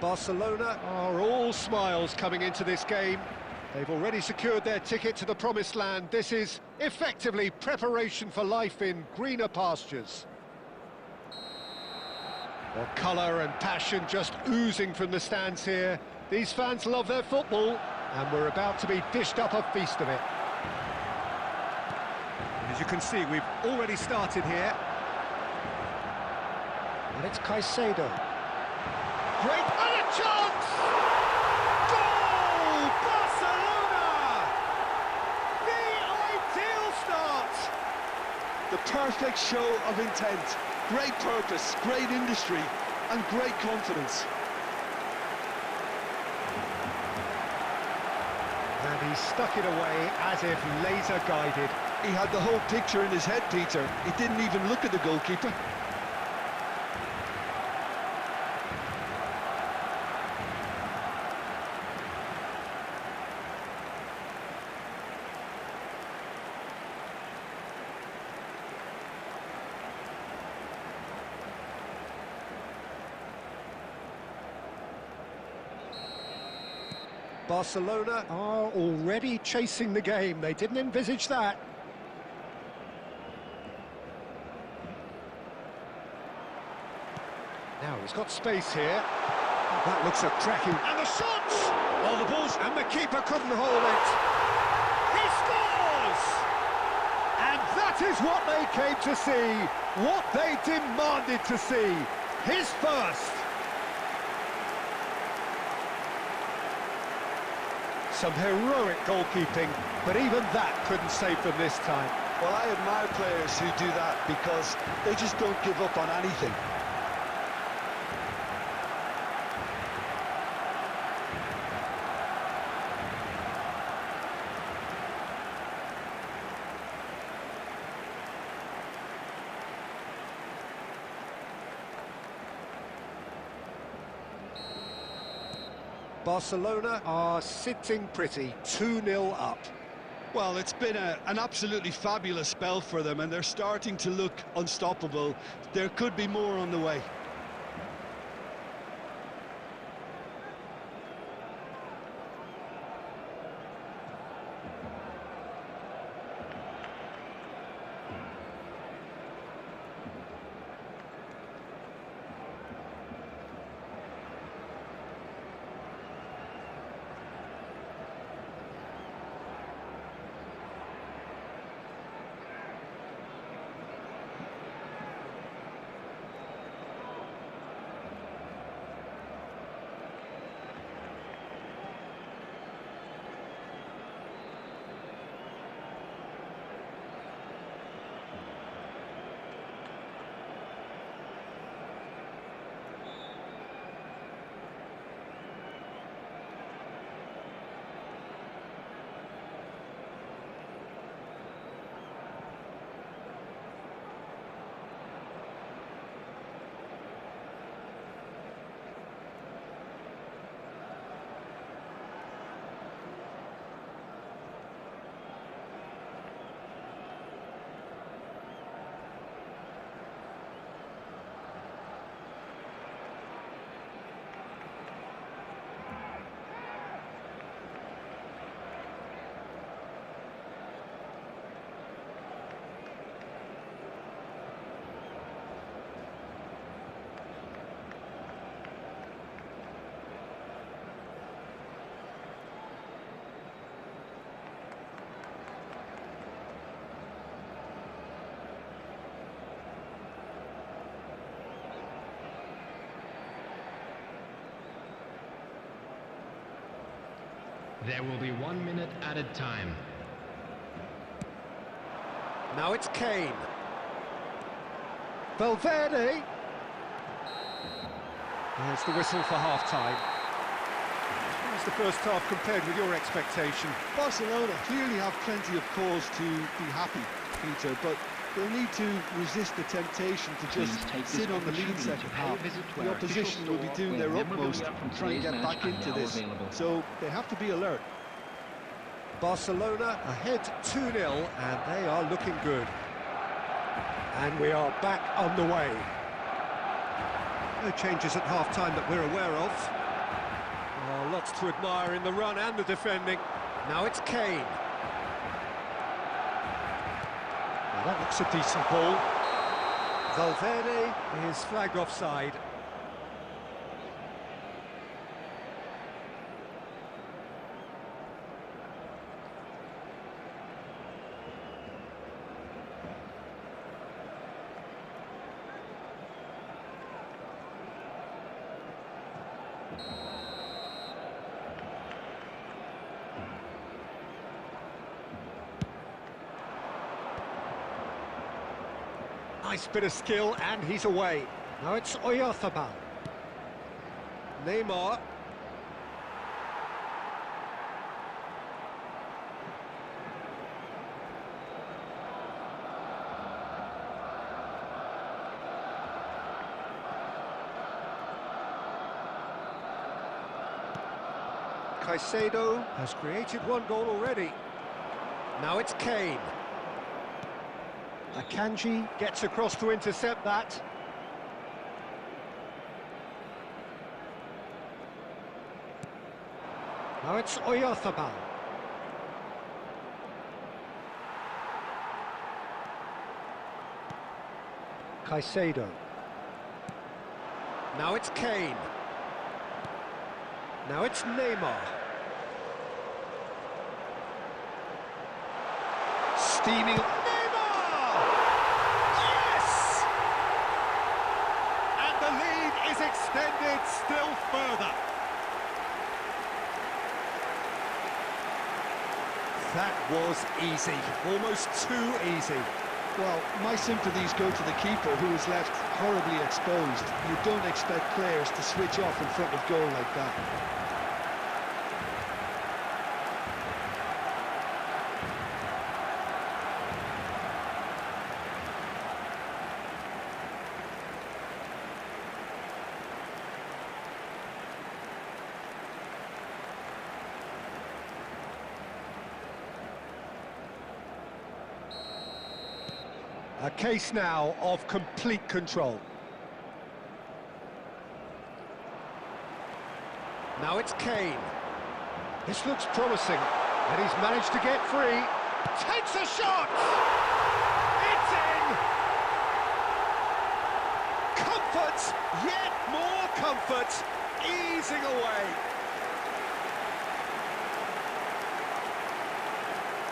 Barcelona are all smiles coming into this game. They've already secured their ticket to the promised land. This is effectively preparation for life in greener pastures. Well, colour and passion just oozing from the stands here. These fans love their football, and we're about to be dished up a feast of it. As you can see, we've already started here. And it's Caicedo. Great, and a chance! Goal! Barcelona! The ideal start! The perfect show of intent. Great purpose, great industry, and great confidence. And he stuck it away as if laser-guided. He had the whole picture in his head, Peter. He didn't even look at the goalkeeper. Barcelona are already chasing the game. They didn't envisage that. Now he's got space here. That looks a cracking... And the shot! Oh, the ball's... And the keeper couldn't hold it. He scores! And that is what they came to see. What they demanded to see. His first. Some heroic goalkeeping, but even that couldn't save them this time. Well, I admire players who do that because they just don't give up on anything. Barcelona are sitting pretty, 2-0 up. Well, it's been an absolutely fabulous spell for them, and they're starting to look unstoppable. There could be more on the way. There will be 1 minute added time. Now it's Kane. Valverde. There's the whistle for half-time. How's the first half compared with your expectation? Barcelona clearly have plenty of cause to be happy, Peter, but they'll need to resist the temptation to just sit on the lead second half. The opposition will be doing their utmost to try and get back into this, so they have to be alert. Barcelona ahead 2-0, and they are looking good. And we are back on the way. No changes at half-time that we're aware of. Lots to admire in the run and the defending. Now it's Kane. Well, that looks a decent ball. Valverde is flagged offside. Nice bit of skill, and he's away. Now it's Oyarzabal. Neymar. Caicedo has created one goal already. Now it's Kane. Akanji gets across to intercept that. Now it's Oyarzabal. Caicedo. Now it's Kane. Now it's Neymar. Steaming. Extended still further. That was easy, almost too easy. Well, my sympathies go to the keeper, who is left horribly exposed. You don't expect players to switch off in front of goal like that. A case now of complete control. Now it's Kane. This looks promising, and he's managed to get free. Takes a shot! It's in! Comfort, yet more comfort, easing away.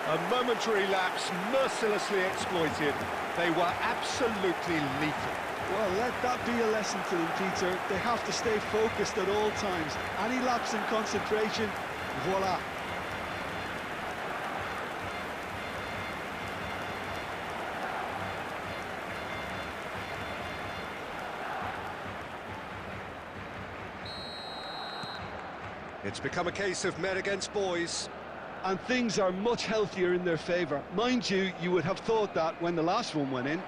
A momentary lapse mercilessly exploited. They were absolutely lethal. Well, let that be a lesson to them, Peter. They have to stay focused at all times. Any lapse in concentration, voila. It's become a case of men against boys. And things are much healthier in their favour. Mind you, you would have thought that when the last one went in.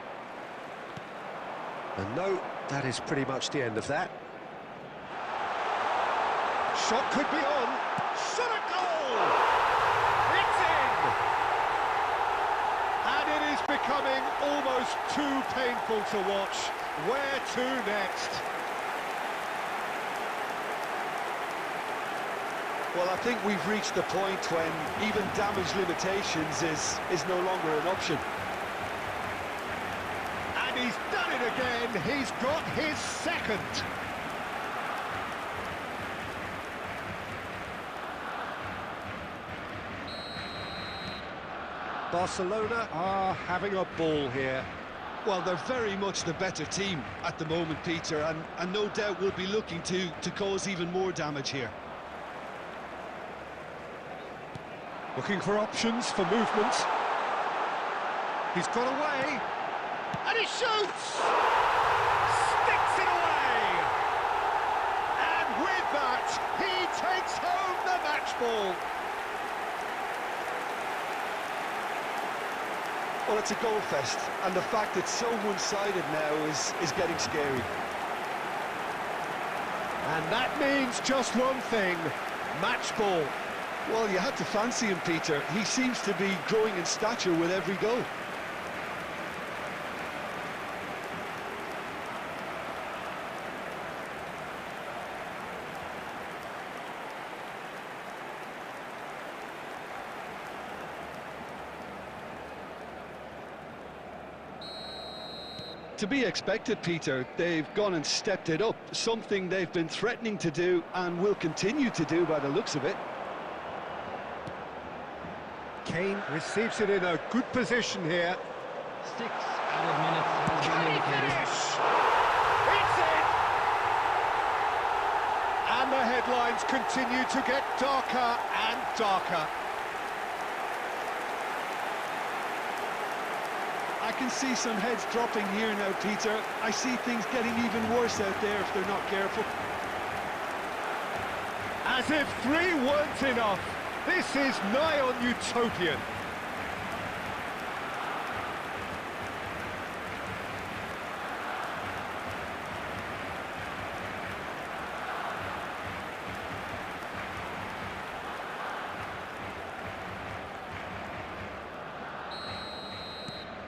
And no, that is pretty much the end of that. Shot could be on. Shot at goal! It's in! And it is becoming almost too painful to watch. Where to next? Well, I think we've reached the point when even damage limitations is no longer an option. And he's done it again. He's got his second. Barcelona are having a ball here. Well, they're very much the better team at the moment, Peter, and no doubt will be looking to cause even more damage here. Looking for options for movement. He's got away. And he shoots! Sticks it away! And with that, he takes home the match ball. Well, it's a goal fest, and the fact it's so one-sided now is getting scary. And that means just one thing, match ball. Well, you had to fancy him, Peter. He seems to be growing in stature with every goal. To be expected, Peter. They've gone and stepped it up, something they've been threatening to do and will continue to do by the looks of it. Kane receives it in a good position here. 6 added minutes has been indicated. It's in! And the headlines continue to get darker and darker. I can see some heads dropping here now, Peter. I see things getting even worse out there if they're not careful. As if 3 weren't enough. This is nigh on utopian.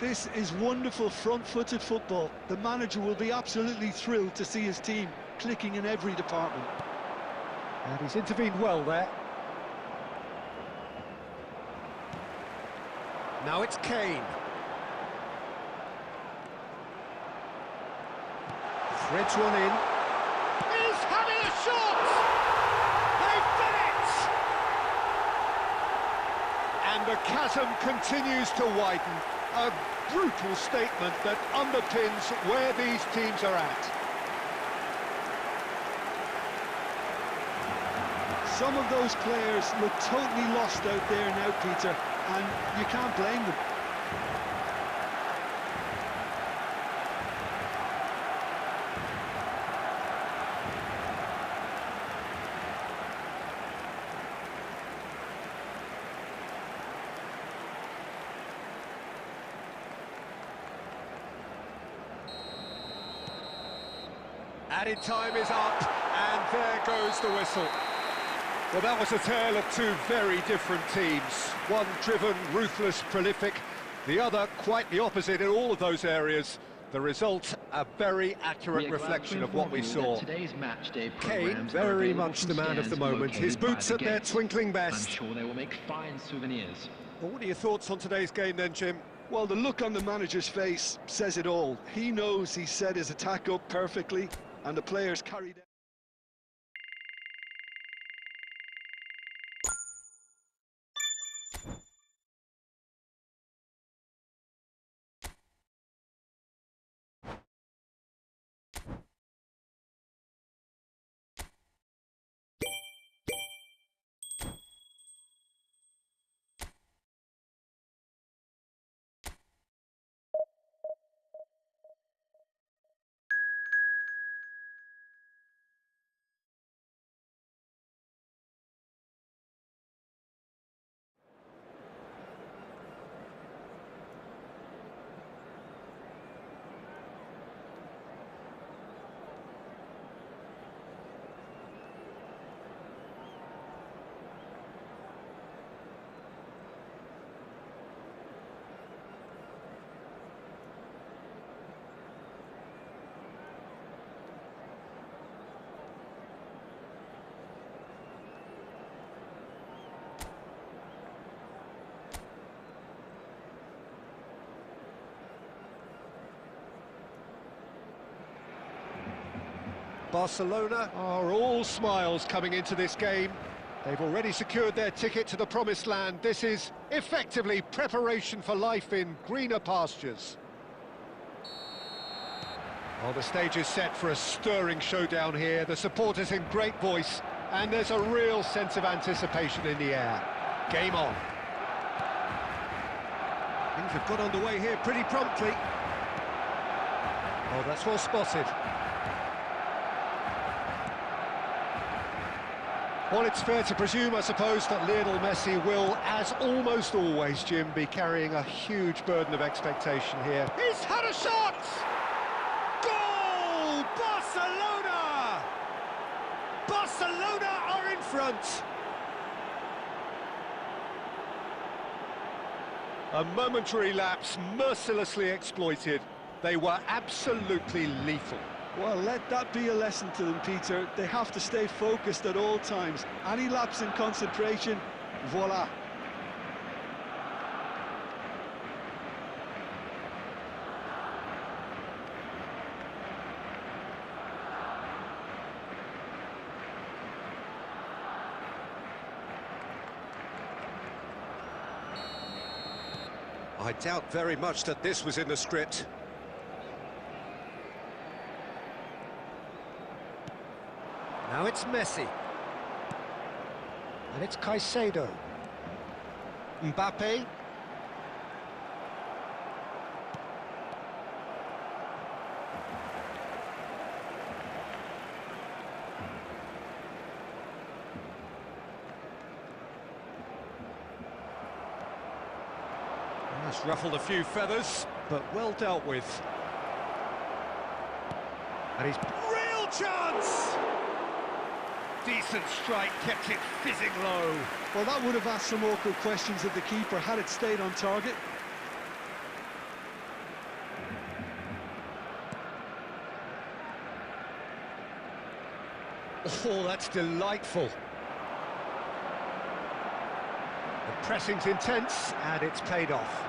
This is wonderful front-footed football. The manager will be absolutely thrilled to see his team clicking in every department. And he's intervened well there. Now it's Kane. Threads one in. He's having a shot! They've done it! And the chasm continues to widen. A brutal statement that underpins where these teams are at. Some of those players look totally lost out there now, Peter, and you can't blame them. Added time is up, and there goes the whistle. Well, that was a tale of 2 very different teams. One driven, ruthless, prolific. The other quite the opposite in all of those areas. The result, a very accurate reflection of what we saw. Kane, very much the man of the moment. His boots at their twinkling best. I'm sure they will make fine souvenirs. Well, what are your thoughts on today's game then, Jim? Well, the look on the manager's face says it all. He knows he set his attack up perfectly, and the players carried out. Barcelona are all smiles coming into this game. They've already secured their ticket to the promised land. This is effectively preparation for life in greener pastures. Well, the stage is set for a stirring showdown here. The supporters in great voice, and there's a real sense of anticipation in the air. Game on. Things have got underway here pretty promptly. Oh, that's well spotted. Well, it's fair to presume, I suppose, that Lionel Messi will, as almost always, Jim, be carrying a huge burden of expectation here. He's had a shot! Goal! Barcelona! Barcelona are in front! A momentary lapse mercilessly exploited. They were absolutely lethal. Well, let that be a lesson to them, Peter. They have to stay focused at all times. Any lapse in concentration, voila. I doubt very much that this was in the script. Now it's Messi. And it's Caicedo. Mbappe. That's ruffled a few feathers, but well dealt with. And he's real chance! Decent strike, kept it fizzing low. Well, that would have asked some awkward questions of the keeper had it stayed on target. Oh, that's delightful. The pressing's intense, and it's paid off.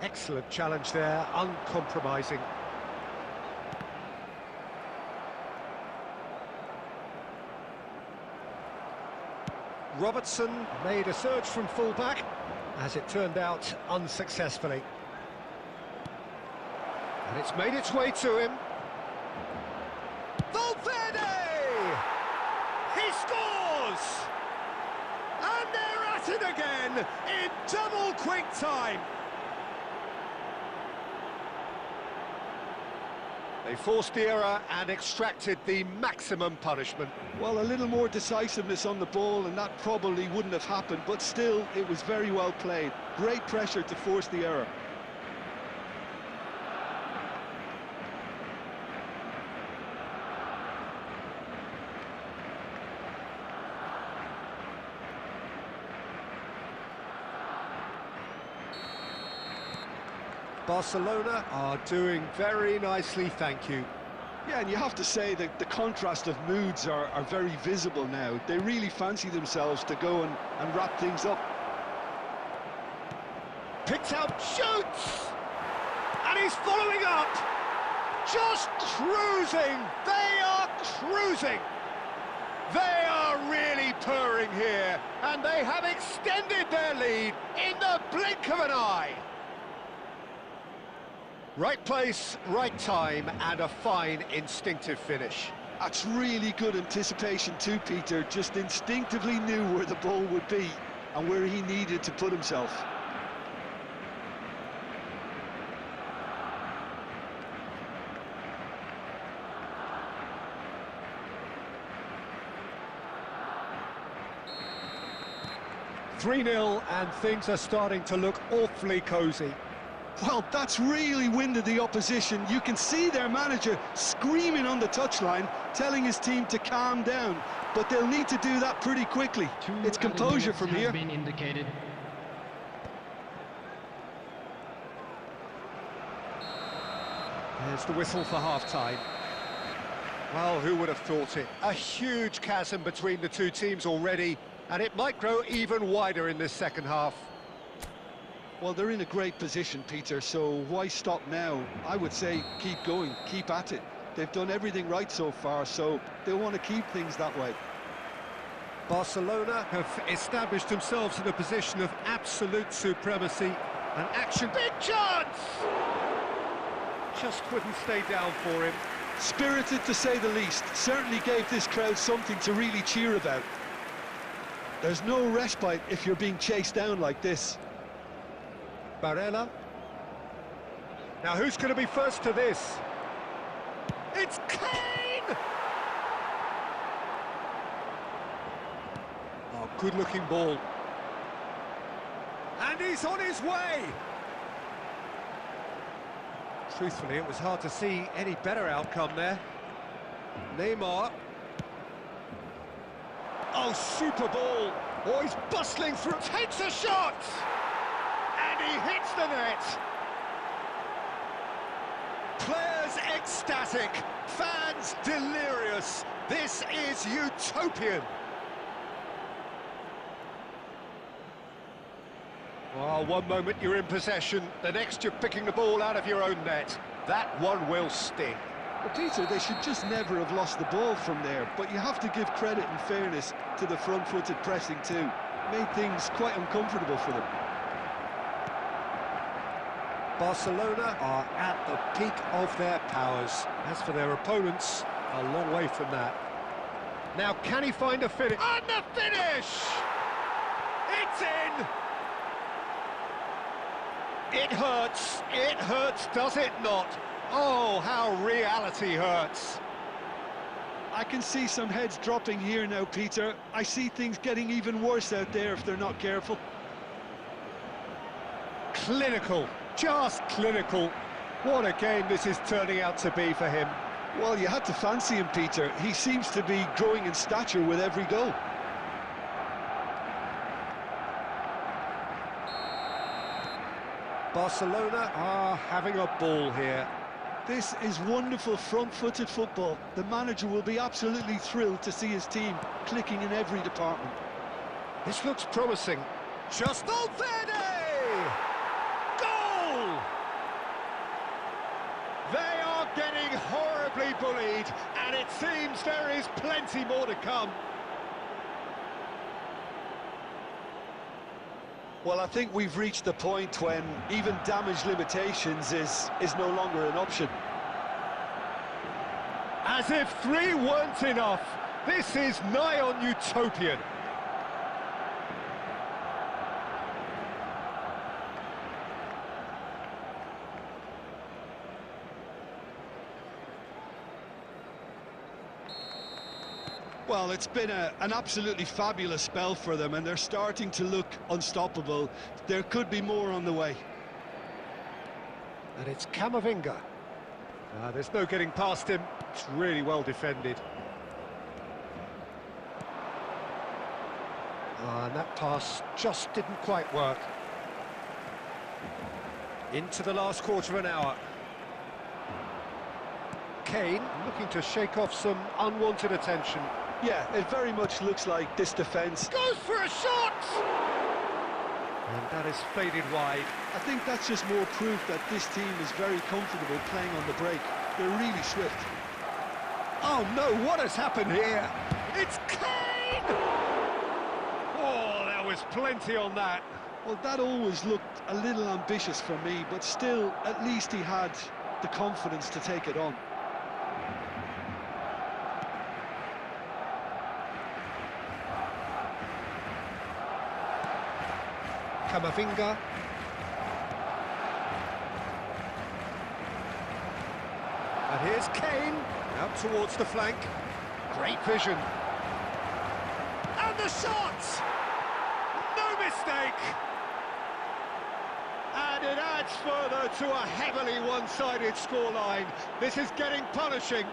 Excellent challenge there, uncompromising. Robertson made a surge from full-back, as it turned out, unsuccessfully. And it's made its way to him. Valverde! He scores! And they're at it again in double quick time. They forced the error and extracted the maximum punishment. Well, a little more decisiveness on the ball and that probably wouldn't have happened, but still, it was very well played. Great pressure to force the error. Barcelona are doing very nicely, thank you. Yeah, and you have to say that the contrast of moods are very visible now. They really fancy themselves to go and wrap things up. Picks out, shoots! And he's following up! Just cruising! They are cruising! They are really purring here, and they have extended their lead in the blink of an eye. Right place, right time, and a fine instinctive finish. That's really good anticipation too, Peter. Just instinctively knew where the ball would be and where he needed to put himself. (3-0) and things are starting to look awfully cosy. Well, that's really winded the opposition. You can see their manager screaming on the touchline, telling his team to calm down. But they'll need to do that pretty quickly. It's composure from here. Been indicated. There's the whistle for half-time. Well, who would have thought it? A huge chasm between the two teams already, and it might grow even wider in this second half. Well, they're in a great position, Peter, so why stop now? I would say keep going, keep at it. They've done everything right so far, so they want to keep things that way. Barcelona have established themselves in a position of absolute supremacy. And action, big chance! Just couldn't stay down for him. Spirited, to say the least. Certainly gave this crowd something to really cheer about. There's no respite if you're being chased down like this. Barella. Now who's going to be first to this? It's Kane! Oh, good-looking ball. And he's on his way! Truthfully, it was hard to see any better outcome there. Neymar. Oh, super ball! Oh, he's bustling through, takes a shot! And he hits the net! Players ecstatic, fans delirious. This is utopian. Oh, one moment you're in possession, the next you're picking the ball out of your own net. That one will sting. Well, Peter, they should just never have lost the ball from there, but you have to give credit and fairness to the front-footed pressing too. Made things quite uncomfortable for them. Barcelona are at the peak of their powers. As for their opponents, a long way from that. Now, can he find a finish? And the finish! It's in! It hurts, does it not? Oh, how reality hurts. I can see some heads dropping here now, Peter. I see things getting even worse out there if they're not careful. Clinical, just clinical. What a game this is turning out to be for him. Well, you had to fancy him, Peter. He seems to be growing in stature with every goal. Barcelona are having a ball here. This is wonderful front-footed football. The manager will be absolutely thrilled to see his team clicking in every department. This looks promising. Just Valverde! Goal! They are getting horribly bullied, and it seems there is plenty more to come. Well, I think we've reached the point when even damage limitations is no longer an option. As if 3 weren't enough, this is nigh on utopian. Well, it's been an absolutely fabulous spell for them, and they're starting to look unstoppable. There could be more on the way. And it's Camavinga. There's no getting past him. It's really well defended. And that pass just didn't quite work. Into the last quarter of an hour. Kane looking to shake off some unwanted attention. Yeah, it very much looks like this defence Goes for a shot! And that is faded wide. I think that's just more proof that this team is very comfortable playing on the break. They're really swift. Oh no, what has happened here? It's Kane! Oh, there was plenty on that. Well, that always looked a little ambitious for me, but still, at least he had the confidence to take it on. Camavinga. And here's Kane, out towards the flank. Great vision. And the shot! No mistake! And it adds further to a heavily one-sided scoreline. This is getting punishing.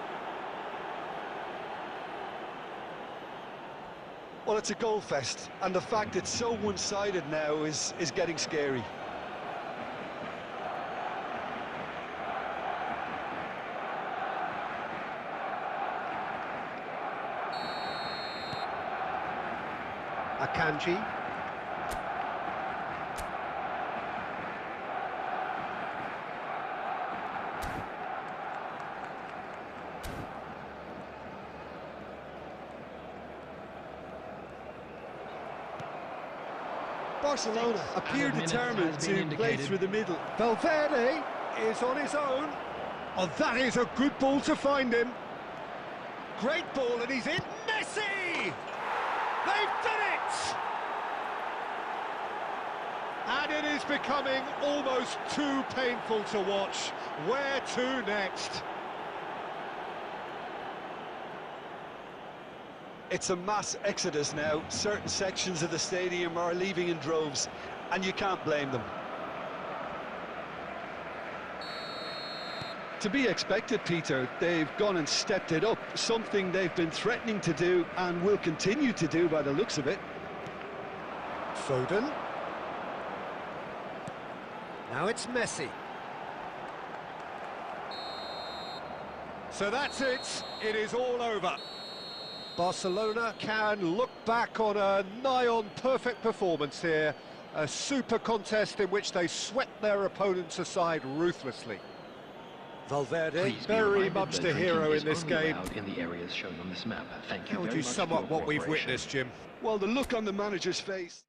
Well, it's a goal fest, and the fact it's so one-sided now is getting scary. Akanji. Barcelona appear determined to play through the middle. Valverde is on his own. Oh, that is a good ball to find him. Great ball, and he's in. Messi! They've done it! And it is becoming almost too painful to watch. Where to next? It's a mass exodus now. Certain sections of the stadium are leaving in droves, and you can't blame them. To be expected, Peter. They've gone and stepped it up, something they've been threatening to do and will continue to do by the looks of it. Foden. Now it's Messi. So that's it. It is all over. Barcelona can look back on a nigh-on perfect performance here. A super contest in which they swept their opponents aside ruthlessly. Valverde, very much the hero in this game. In the areas shown on this map. Thank you. How would you sum up what we've witnessed, Jim? Well, the look on the manager's face.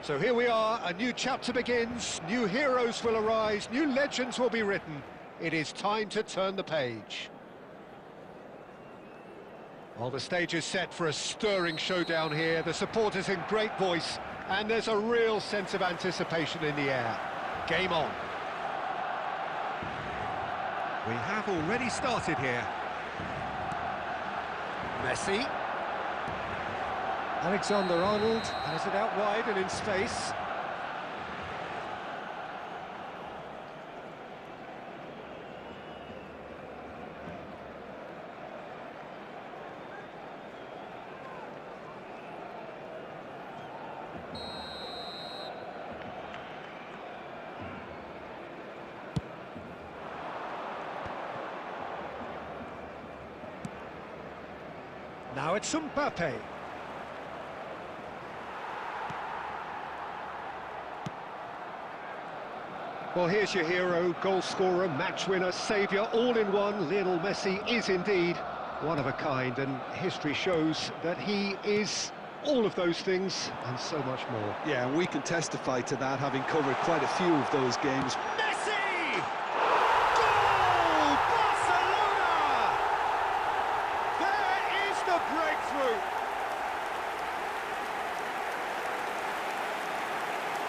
So here we are, a new chapter begins, new heroes will arise, new legends will be written. It is time to turn the page. Well, the stage is set for a stirring showdown here, the supporters in great voice, and there's a real sense of anticipation in the air. Game on. We have already started here. Messi. Alexander-Arnold has it out wide and in space. Now it's Mbappe. Well, here's your hero, goal scorer, match winner, saviour, all in one. Lionel Messi is indeed one of a kind, and history shows that he is all of those things and so much more. Yeah, and we can testify to that, having covered quite a few of those games. Messi! Goal! Barcelona! There is the breakthrough!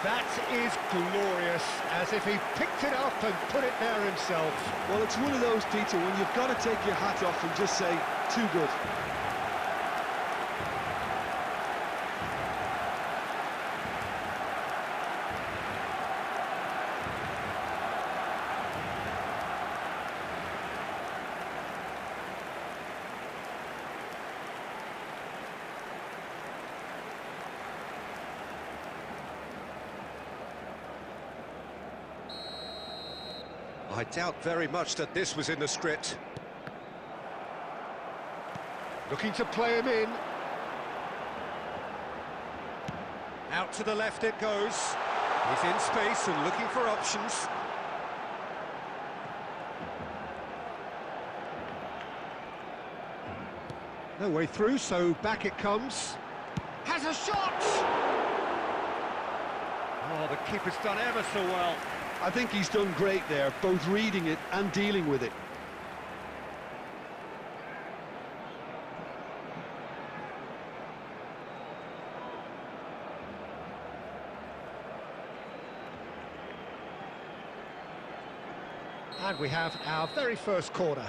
That is glorious, as if he picked it up and put it there himself. Well, it's one of those, Peter, when you've got to take your hat off and just say, too good. I doubt very much that this was in the script. Looking to play him in. Out to the left it goes. He's in space and looking for options. No way through, so back it comes. Has a shot! Oh, the keeper's done ever so well. I think he's done great there, both reading it and dealing with it. And we have our very first corner.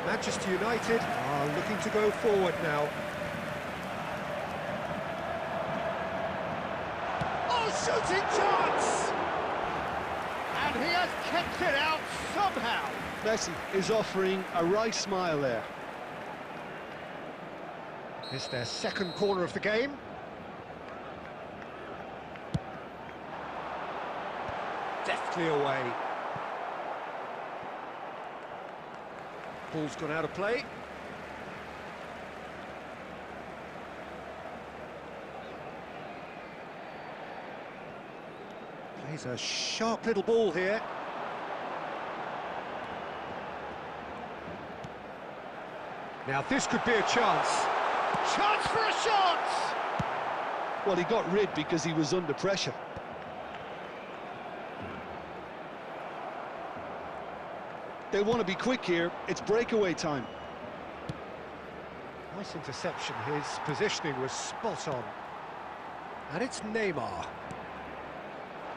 Manchester United are looking to go forward now. Oh, shooting chance! And he has kept it out somehow. Messi is offering a right smile there. It's their second corner of the game. Deftly away. Ball's gone out of play. Plays a sharp little ball here. Now this could be a chance. Chance for a shot! Well, he got rid because he was under pressure. They want to be quick here. It's breakaway time. Nice interception. His positioning was spot on. And it's Neymar.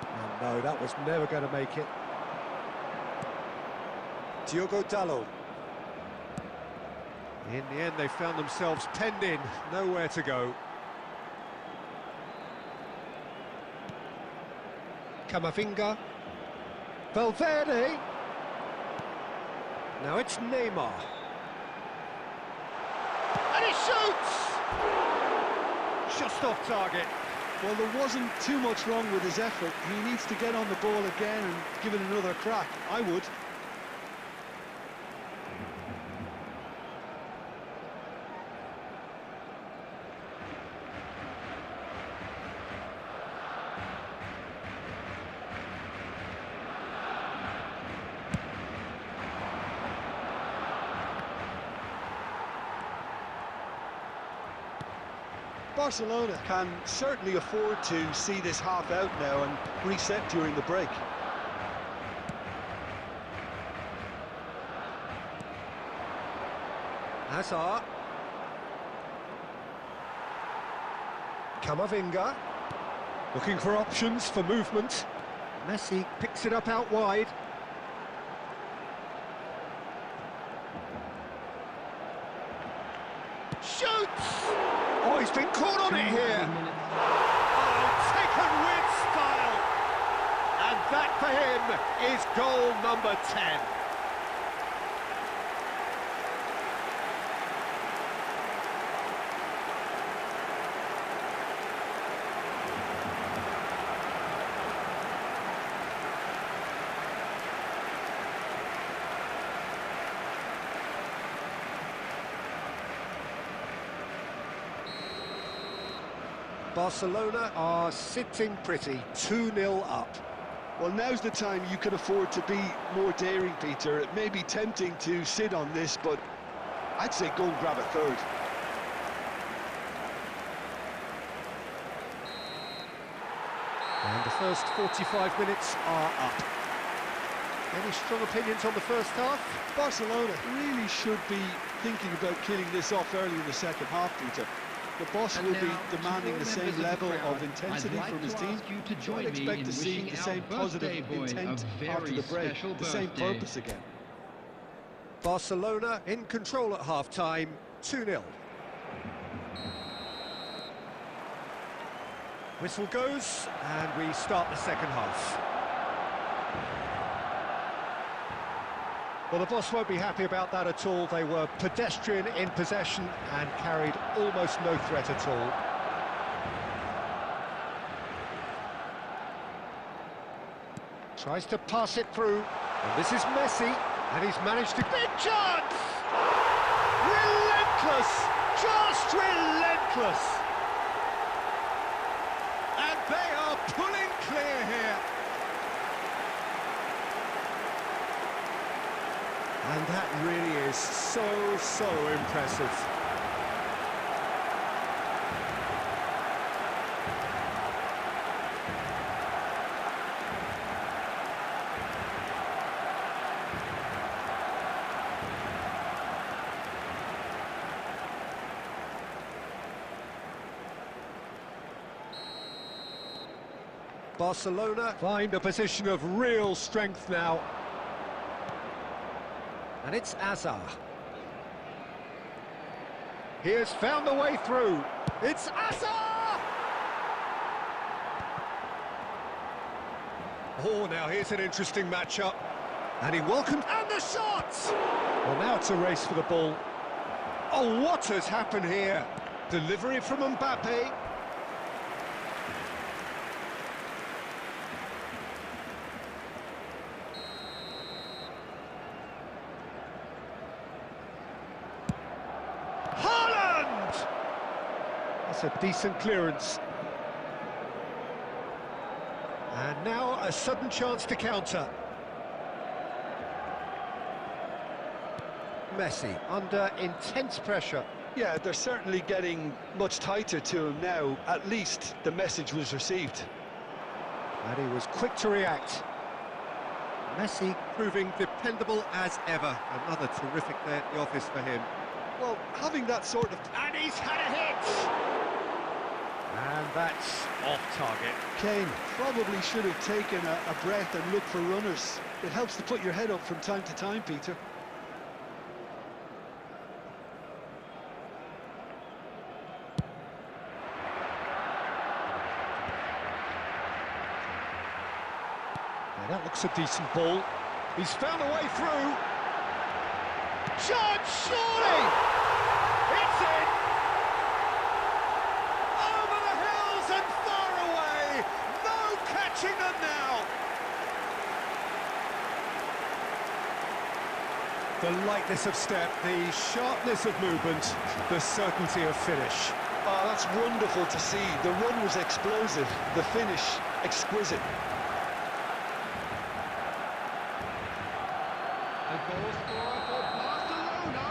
Oh no, that was never going to make it. Diogo Dalot. In the end, they found themselves penned in. Nowhere to go. Camavinga. Valverde. Now it's Neymar. And he shoots! Just off target. Well, there wasn't too much wrong with his effort. He needs to get on the ball again and give it another crack. I would. Barcelona can certainly afford to see this half out now and reset during the break. Hazard. Camavinga. Looking for options for movement. Messi picks it up out wide. Shoots! Oh, he's been caught on it here. Oh, taken with style. And that for him is goal number 10. Barcelona are sitting pretty, 2-0 up. Well, now's the time you can afford to be more daring, Peter. It may be tempting to sit on this, but I'd say go and grab a third. And the first 45 minutes are up. Any strong opinions on the first half? Barcelona really should be thinking about killing this off early in the second half, Peter. The boss will be demanding the same level of intensity from his team. I'd expect to see the same positive intent after the break, the same purpose again. Barcelona in control at half-time, 2-0. Whistle goes, and we start the second half. Well, the boss won't be happy about that at all. They were pedestrian in possession and carried almost no threat at all. Tries to pass it through, and this is Messi, and he's managed to... Big chance! Relentless! Just relentless! And they are pulling clear here. And that really is so impressive. Barcelona find a position of real strength now. And it's Azar. He has found the way through. It's Azar! Oh, now here's an interesting matchup. And he welcomed... And the shots! Well, now it's a race for the ball. Oh, what has happened here? Delivery from Mbappe. That's a decent clearance. And now a sudden chance to counter. Messi under intense pressure. Yeah, they're certainly getting much tighter to him now. At least the message was received. And he was quick to react. Messi proving dependable as ever. Another terrific day at the office for him. Well, having that sort of... And he's had a hit! And that's off target. Kane probably should have taken a breath and looked for runners. It helps to put your head up from time to time, Peter. Now that looks a decent ball. He's found a way through. Shot, surely! It's in! Over the hills and far away! No catching them now! The lightness of step, the sharpness of movement, the certainty of finish. Oh, that's wonderful to see. The run was explosive, the finish exquisite.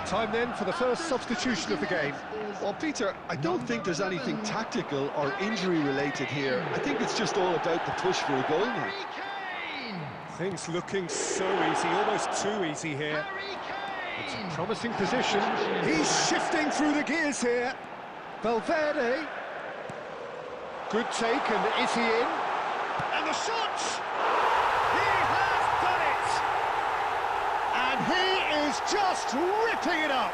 Time then for the first substitution of the game. Well, Peter, I don't think there's anything tactical or injury related here. I think it's just all about the push for a goal now. Things looking so easy, almost too easy here. It's a promising position. He's shifting through the gears here. Valverde. Good take, and is he in? And the shot! He has done it! And he is just ripping it up!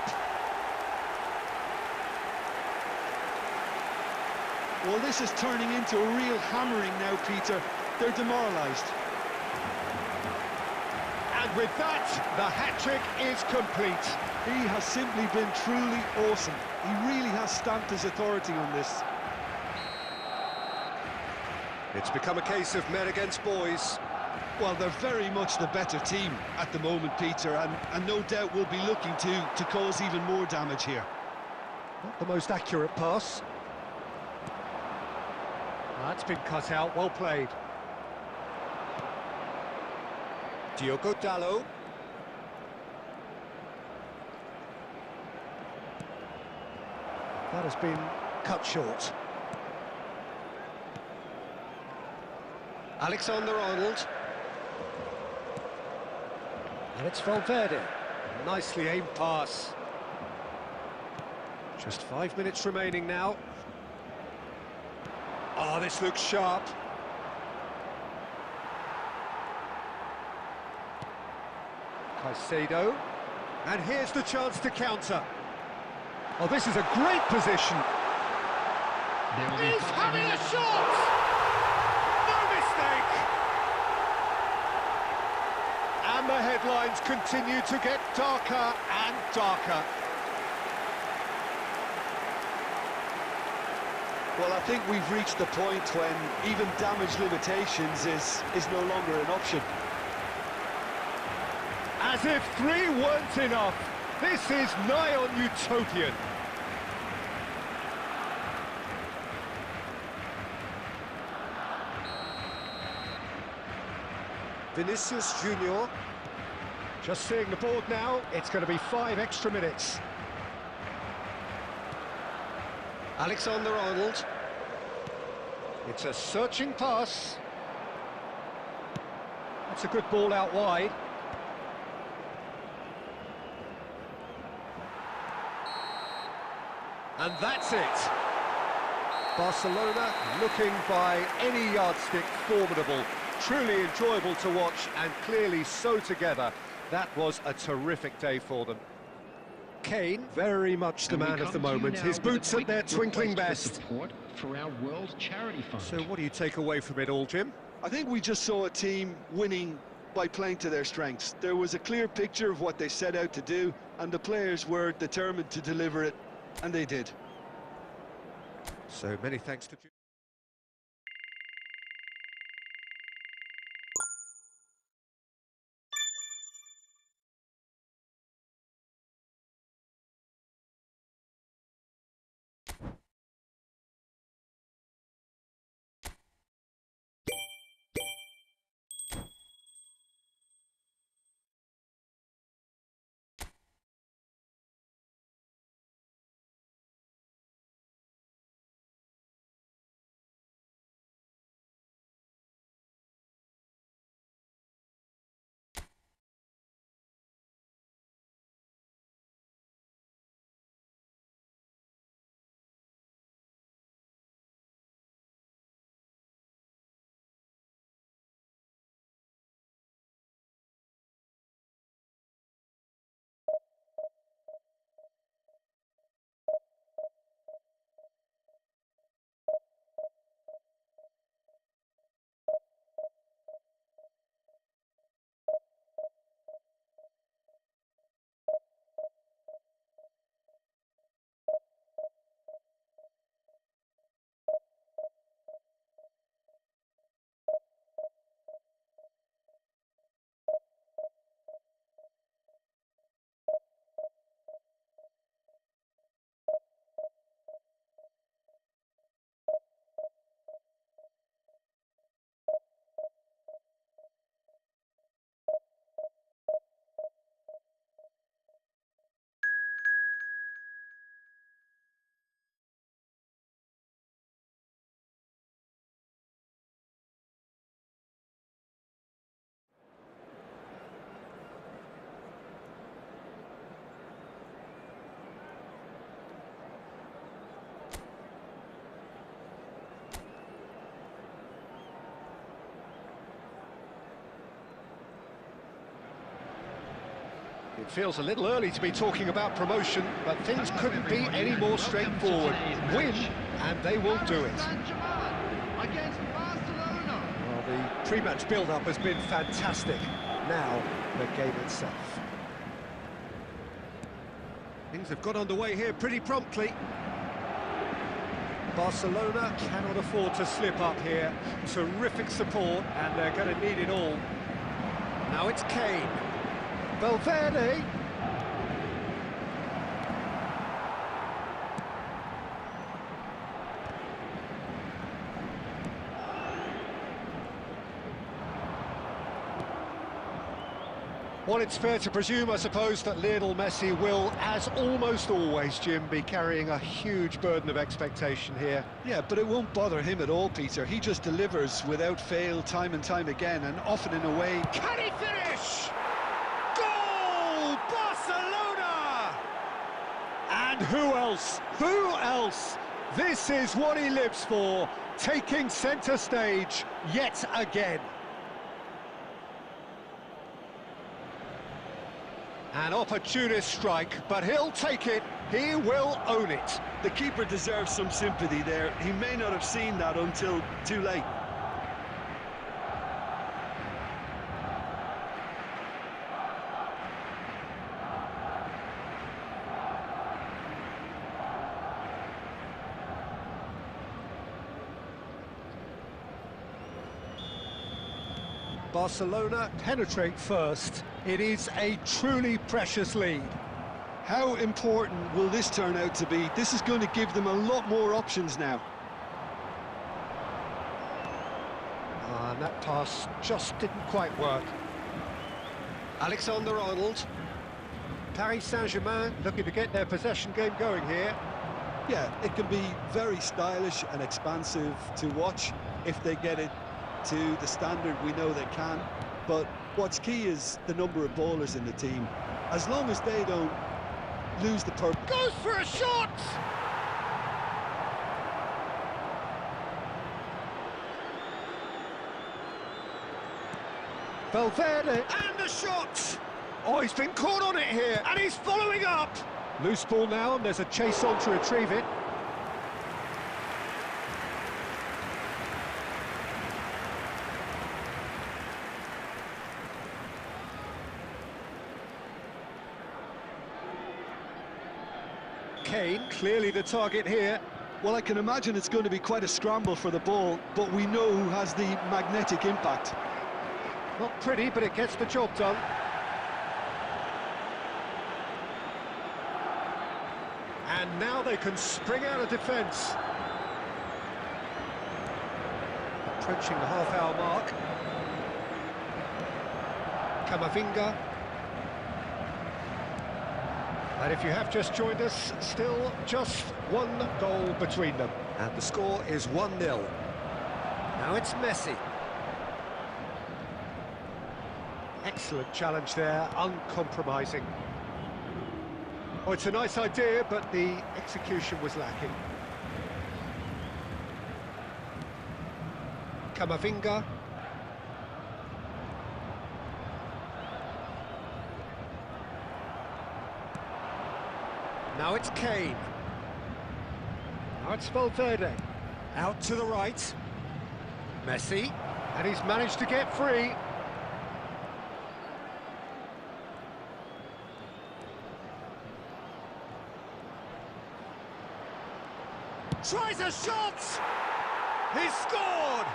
Well, this is turning into a real hammering now, Peter. They're demoralised. And with that, the hat-trick is complete. He has simply been truly awesome. He really has stamped his authority on this. It's become a case of men against boys. Well, they're very much the better team at the moment, Peter, and no doubt will be looking to cause even more damage here. Not the most accurate pass. That's been cut out, well played. Diogo Dalot. That has been cut short. Alexander-Arnold. And it's Valverde. Nicely aimed pass. Just 5 minutes remaining now. Oh, this looks sharp. Caicedo. And here's the chance to counter. Oh, this is a great position. He's having a shot! No mistake! And the headlines continue to get darker and darker. Well, I think we've reached the point when even damage limitations is no longer an option. As if 3 weren't enough, this is nigh on utopian. Vinicius Junior. Just seeing the board now, it's going to be 5 extra minutes. Alexander-Arnold. It's a searching pass. That's a good ball out wide. And that's it. Barcelona looking by any yardstick formidable. Truly enjoyable to watch and clearly so together. That was a terrific day for them. Kane, very much the man of the moment. His boots at their twinkling best. For our World Charity Fund. So what do you take away from it all, Jim? I think we just saw a team winning by playing to their strengths. There was a clear picture of what they set out to do, and the players were determined to deliver it, and they did. So many thanks to... It feels a little early to be talking about promotion, but things couldn't be any more straightforward. Win, and they will do it. Against Barcelona. Well, the pre-match build-up has been fantastic. Now, the game itself. Things have got underway here pretty promptly. Barcelona cannot afford to slip up here. Terrific support, and they're going to need it all. Now it's Kane. Valverde. Well, it's fair to presume, I suppose, that Lionel Messi will, as almost always, Jim, be carrying a huge burden of expectation here. Yeah, but it won't bother him at all, Peter. He just delivers without fail time and time again, and often in a way... Can he finish? Goal! Barcelona! And who else? Who else? This is what he lives for, taking centre stage yet again. An opportunist strike, but he'll take it. He will own it. The keeper deserves some sympathy there. He may not have seen that until too late. Barcelona penetrate first. It is a truly precious lead. How important will this turn out to be? This is going to give them a lot more options now. And that pass just didn't quite work. Alexander-Arnold. Paris Saint-Germain looking to get their possession game going here. Yeah, it can be very stylish and expansive to watch if they get it to the standard we know they can. But what's key is the number of ballers in the team. As long as they don't lose the purpose. Goes for a shot! Valverde, and the shot! Oh, he's been caught on it here, and he's following up! Loose ball now, and there's a chase on to retrieve it. Kane, clearly the target here. Well, I can imagine it's going to be quite a scramble for the ball, but we know who has the magnetic impact. Not pretty, but it gets the job done. And now they can spring out of defence. Approaching the half-hour mark. Camavinga. And if you have just joined us, still just one goal between them. And the score is 1-0. Now it's Messi. Excellent challenge there, uncompromising. Oh, it's a nice idea, but the execution was lacking. Camavinga. Now it's Kane. Now it's Valverde. Out to the right. Messi. And he's managed to get free. Tries a shot! He's scored!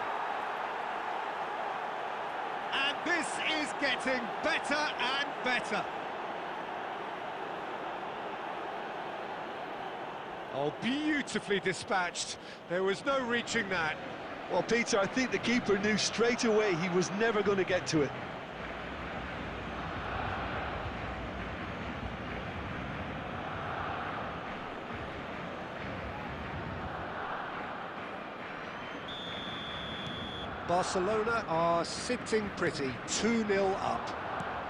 And this is getting better and better. Oh, beautifully dispatched. There was no reaching that. Well, Peter, I think the keeper knew straight away he was never going to get to it. Barcelona are sitting pretty, 2-0 up.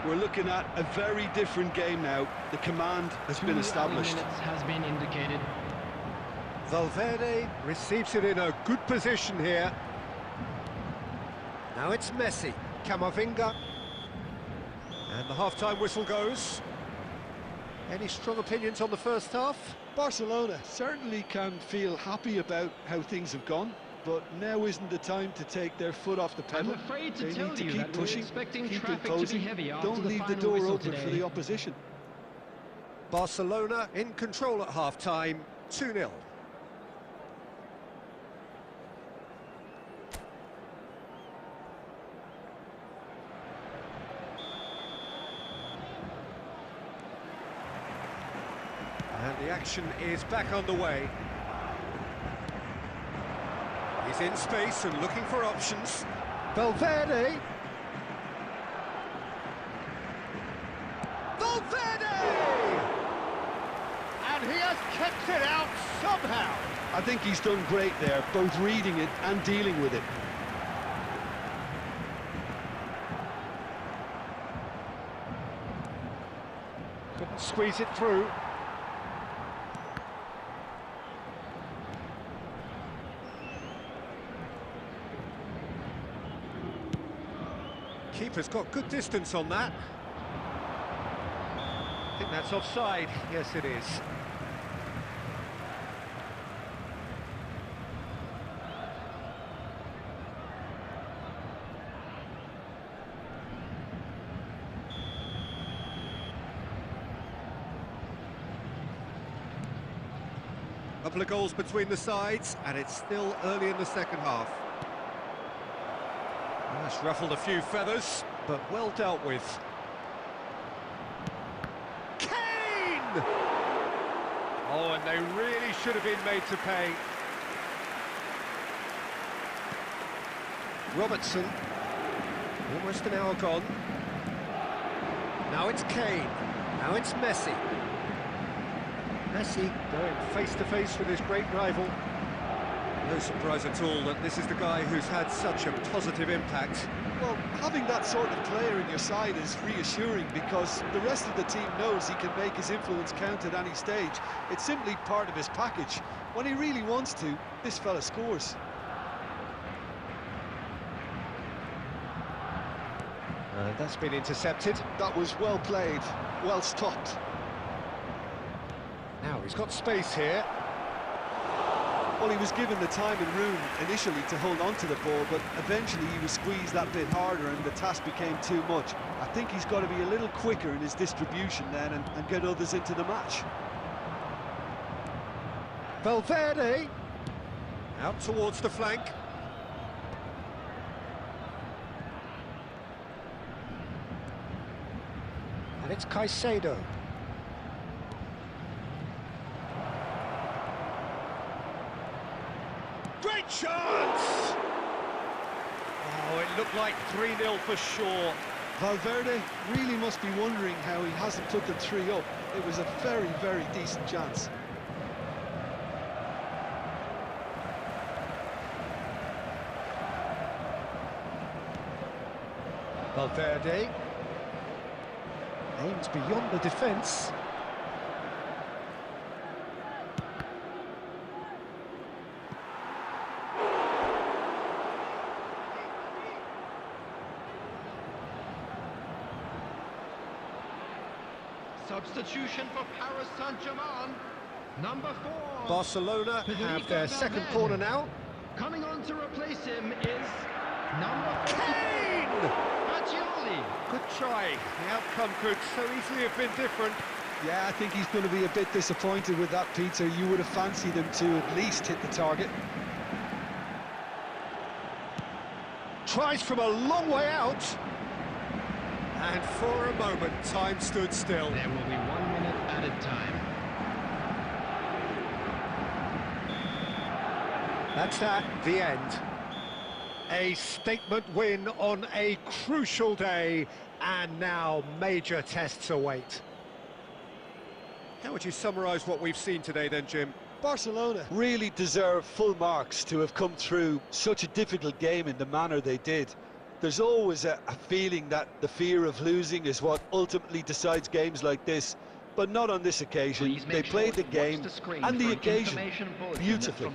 We're looking at a very different game now. The command has been established. 2 minutes has been indicated. Valverde receives it in a good position here. Now it's Messi, Camavinga. And the half-time whistle goes. Any strong opinions on the first half? Barcelona certainly can feel happy about how things have gone, but now isn't the time to take their foot off the pedal. I'm afraid to They tell need to you keep that we're pushing, expecting keep traffic to be imposing. heavy after Don't the leave the final door whistle open for today. the opposition. Barcelona in control at half-time, 2-0. And the action is back on the way. He's in space and looking for options. Valverde! Valverde! And he has kept it out somehow. I think he's done great there, both reading it and dealing with it. Couldn't squeeze it through. Keeper's got good distance on that. I think that's offside. Yes, it is. Couple of goals between the sides, and it's still early in the second half. That's ruffled a few feathers, but well dealt with. Kane! Oh, and they really should have been made to pay. Robertson, almost an hour gone. Now it's Kane. Now it's Messi. Messi going face-to-face with his great rival. No surprise at all that this is the guy who's had such a positive impact. Well, having that sort of player in your side is reassuring because the rest of the team knows he can make his influence count at any stage. It's simply part of his package. When he really wants to, this fella scores. That's been intercepted. That was well played, well stopped. Now he's got space here. Well, he was given the time and room initially to hold on to the ball, but eventually he was squeezed that bit harder and the task became too much. I think he's got to be a little quicker in his distribution then and get others into the match. Valverde out towards the flank. And it's Caicedo. Great chance! Oh, it looked like 3-0 for sure. Valverde really must be wondering how he hasn't put the 3 up. It was a very, very decent chance. Valverde aims beyond the defence. Substitution for Paris Saint-Germain. Number 4. Barcelona have their second corner now. Coming on to replace him is number 4. Kane! Aggioli. Good try. The outcome could so easily have been different. Yeah, I think he's going to be a bit disappointed with that, Peter. You would have fancied him to at least hit the target. Tries from a long way out. And for a moment, time stood still. There will be 1 minute added time. That's that, the end. A statement win on a crucial day, and now major tests await. How would you summarise what we've seen today then, Jim? Barcelona really deserve full marks to have come through such a difficult game in the manner they did. There's always a feeling that the fear of losing is what ultimately decides games like this, but not on this occasion. They played the game and the occasion beautifully.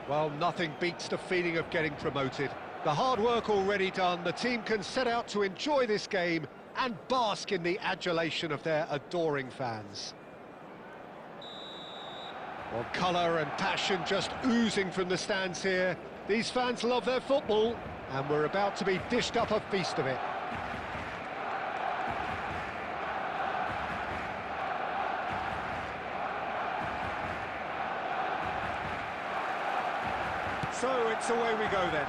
Well, nothing beats the feeling of getting promoted. The hard work already done, the team can set out to enjoy this game and bask in the adulation of their adoring fans. Well, colour and passion just oozing from the stands here. These fans love their football, and we're about to be dished up a feast of it. So it's away we go then.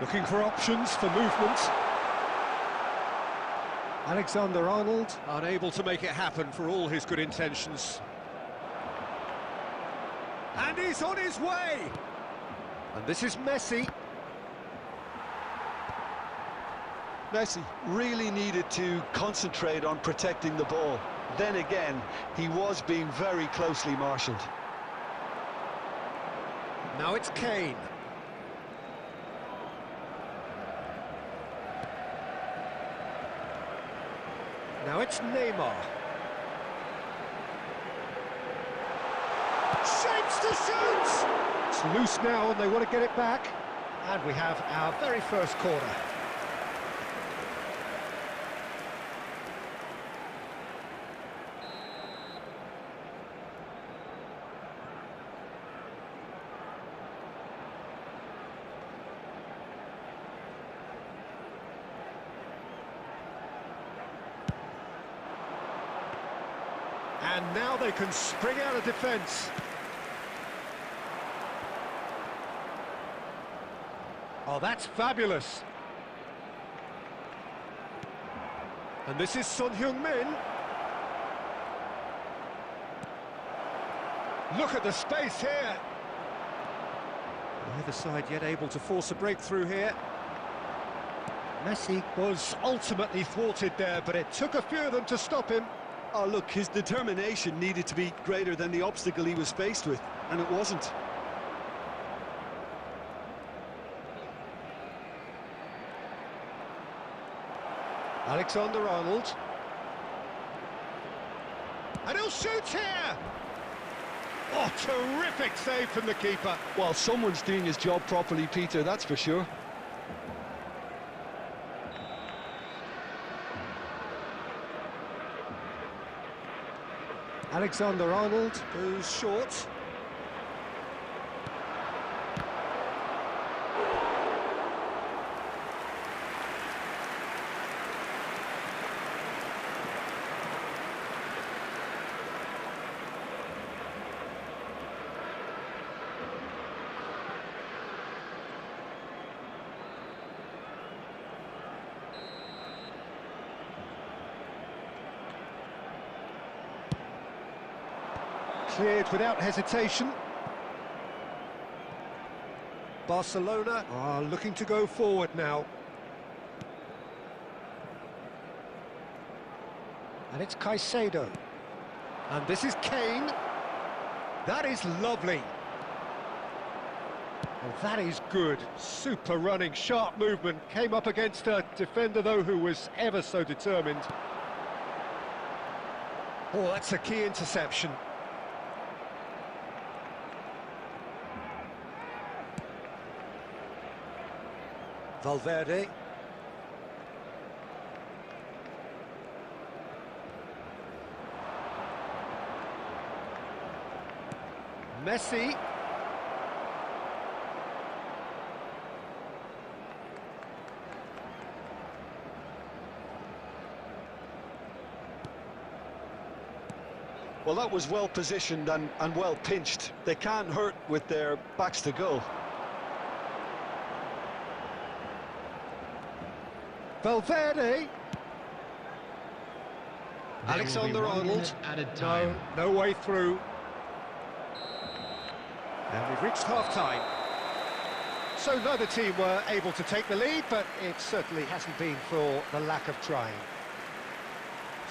Looking for options for movement. Alexander-Arnold unable to make it happen for all his good intentions. And he's on his way! And this is Messi. Messi really needed to concentrate on protecting the ball. Then again, he was being very closely marshalled. Now it's Kane. Now it's Neymar. Shapes to shoot! It's loose now and they want to get it back. And we have our very first corner. And now they can spring out of defence. Oh, that's fabulous. And this is Son Heung-min. Look at the space here. Neither side yet able to force a breakthrough here. Messi was ultimately thwarted there, but it took a few of them to stop him. Oh, look, his determination needed to be greater than the obstacle he was faced with, and it wasn't. Alexander-Arnold. And he'll shoot here! Oh, terrific save from the keeper. Well, someone's doing his job properly, Peter, that's for sure. Alexander-Arnold goes short. Cleared without hesitation. Barcelona are looking to go forward now. And it's Caicedo. And this is Kane. That is lovely. Well, that is good. Super running, sharp movement. Came up against a defender, though, who was ever so determined. Oh, that's a key interception. Valverde. Messi. Well, that was well positioned and well pinched. They can't hurt with their backs to goal. Valverde. Alexander-Arnold. No way through. And we've reached half-time. So neither team were able to take the lead, but it certainly hasn't been for the lack of trying.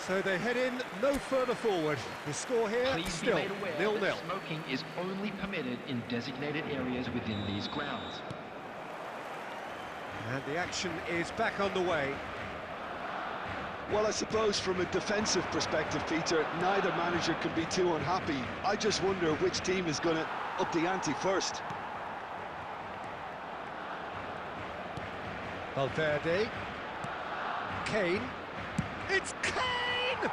So they head in no further forward. The score here still 0-0. Smoking is only permitted in designated areas within these grounds. And the action is back on the way. Well, I suppose from a defensive perspective, Peter, neither manager can be too unhappy. I just wonder which team is going to up the ante first. Valverde. Kane. It's Kane!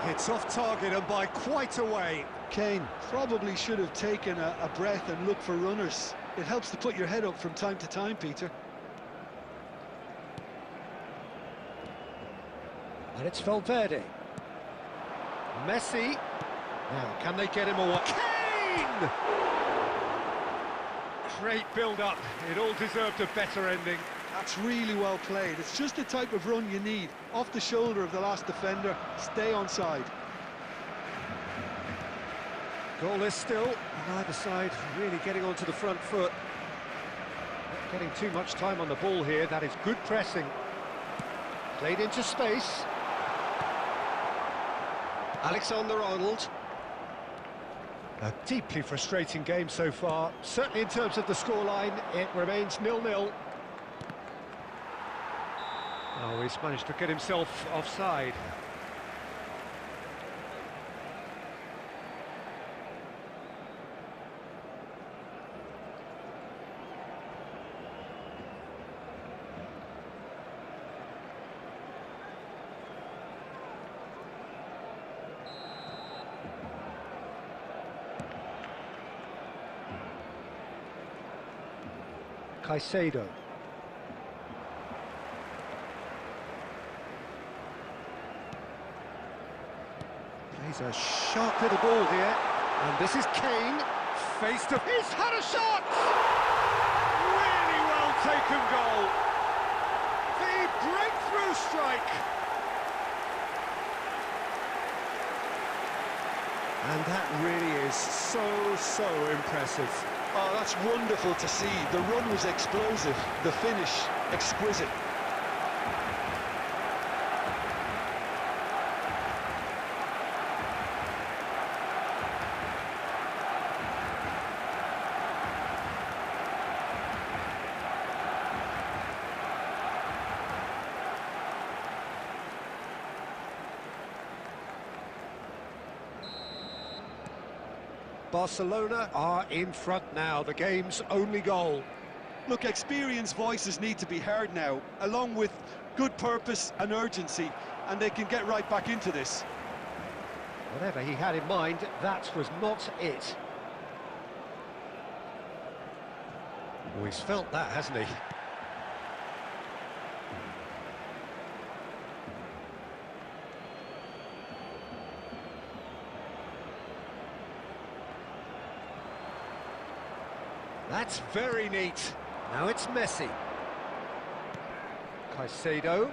It's off target and by quite a way. Kane probably should have taken a breath and looked for runners. It helps to put your head up from time to time, Peter. And it's Valverde. Messi. Now, can they get him away? Kane! Great build-up. It all deserved a better ending. That's really well played. It's just the type of run you need. Off the shoulder of the last defender, stay onside. Goalless still, and either side really getting onto the front foot. Not getting too much time on the ball here. That is good pressing. Played into space. Alexander-Arnold. A deeply frustrating game so far. Certainly in terms of the scoreline, it remains 0-0. Oh, he's managed to get himself offside. Caicedo. Plays a sharp little ball here, and this is Kane, face to... He's had a shot! Really well taken goal. The breakthrough strike. And that really is so impressive. Oh, that's wonderful to see. The run was explosive, the finish exquisite. Barcelona are in front now, the game's only goal. Look, experienced voices need to be heard now, along with good purpose and urgency, and they can get right back into this. Whatever he had in mind, that was not it. Oh, he's felt that, hasn't he? That's very neat. Now it's Messi. Caicedo.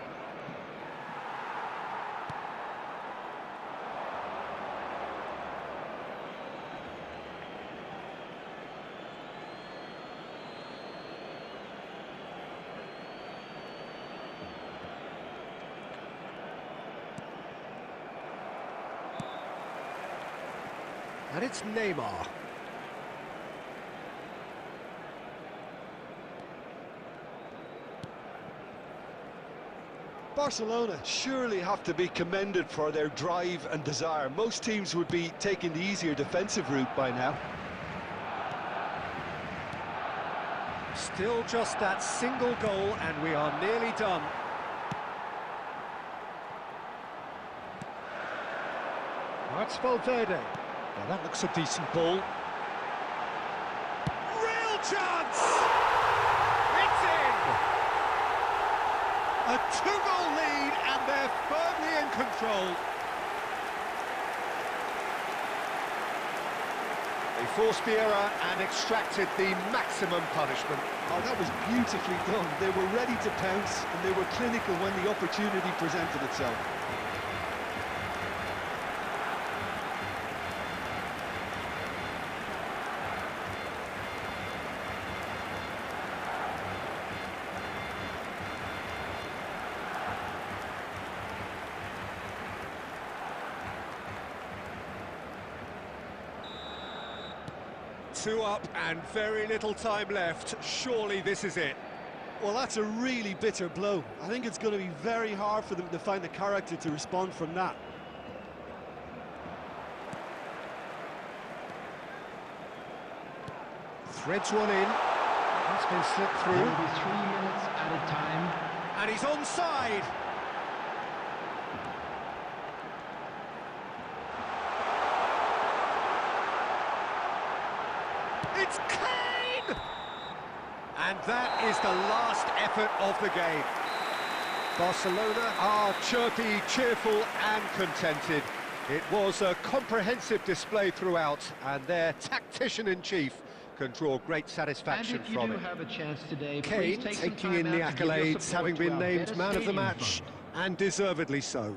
And it's Neymar. Barcelona surely have to be commended for their drive and desire. Most teams would be taking the easier defensive route by now. Still just that single goal and we are nearly done. That's Valverde. Now that looks a decent ball. Real chance! It's in! A two-goal lead and they're firmly in control. They forced the error and extracted the maximum punishment. Oh, that was beautifully done. They were ready to pounce and they were clinical when the opportunity presented itself. Two up and very little time left. Surely this is it. Well, that's a really bitter blow. I think it's going to be very hard for them to find the character to respond from that. Threads one in. That's been slipped through. There will be 3 minutes at a time. And he's onside. It's Kane! And that is the last effort of the game. Barcelona are chirpy, cheerful and contented. It was a comprehensive display throughout, and their tactician-in-chief can draw great satisfaction from it. And if you do have a chance today, Kane please take some taking time in the out to give your accolades, support having to been our named Veta man of the Stadium match, Fund. and deservedly so.